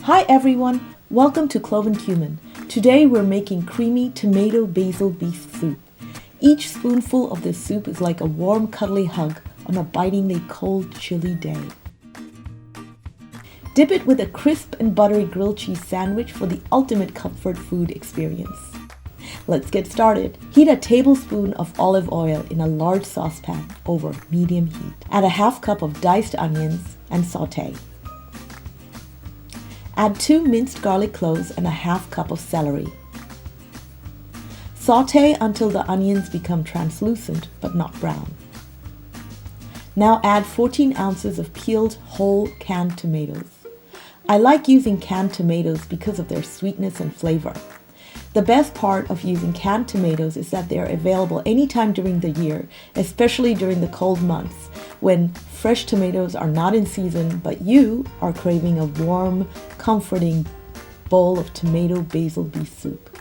Hi everyone, welcome to Clove and Cumin. Today we're making creamy tomato basil bisque soup. Each spoonful of this soup is like a warm cuddly hug on a bitingly cold chilly day. Dip it with a crisp and buttery grilled cheese sandwich for the ultimate comfort food experience. Let's get started. Heat a tablespoon of olive oil in a large saucepan over medium heat. Add a half cup of diced onions and saute. Add 2 minced garlic cloves and a half cup of celery. Saute until the onions become translucent but not brown. Now add 14 ounces of peeled whole canned tomatoes. I like using canned tomatoes because of their sweetness and flavor. The best part of using canned tomatoes is that they are available anytime during the year, especially during the cold months when fresh tomatoes are not in season, but you are craving a warm, comforting bowl of tomato basil bisque soup.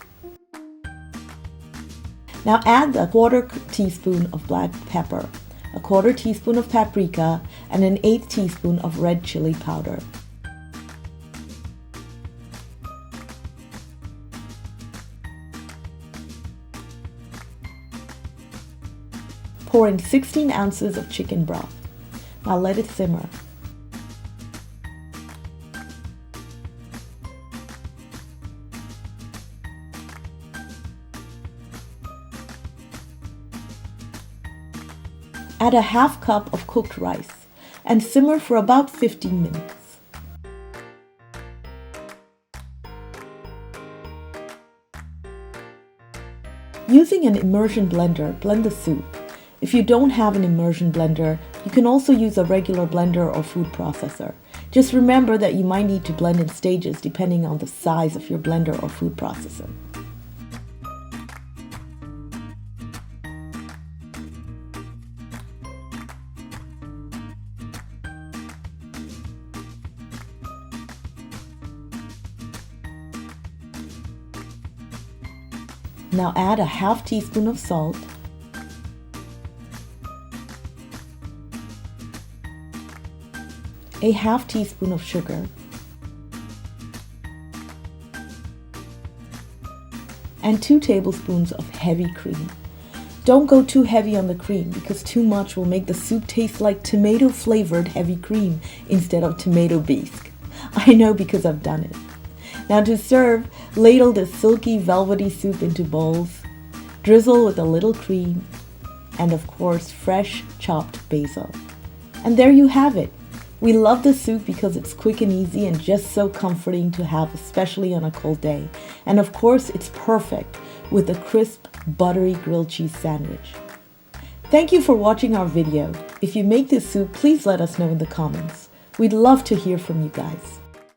Now add a 1/4 teaspoon of black pepper, a 1/4 teaspoon of paprika, and an 1/8 teaspoon of red chili powder. Pour in 16 ounces of chicken broth. Now let it simmer. Add a half cup of cooked rice and simmer for about 15 minutes. Using an immersion blender, blend the soup. If you don't have an immersion blender, you can also use a regular blender or food processor. Just remember that you might need to blend in stages depending on the size of your blender or food processor. Now add a half teaspoon of salt, a half teaspoon of sugar, and 2 tablespoons of heavy cream. Don't go too heavy on the cream because too much will make the soup taste like tomato flavored heavy cream instead of tomato bisque. I know because I've done it. Now to serve, ladle this silky velvety soup into bowls, drizzle with a little cream, and of course fresh chopped basil. And there you have it. We love the soup because it's quick and easy and just so comforting to have, especially on a cold day. And of course, it's perfect with a crisp, buttery grilled cheese sandwich. Thank you for watching our video. If you make this soup, please let us know in the comments. We'd love to hear from you guys.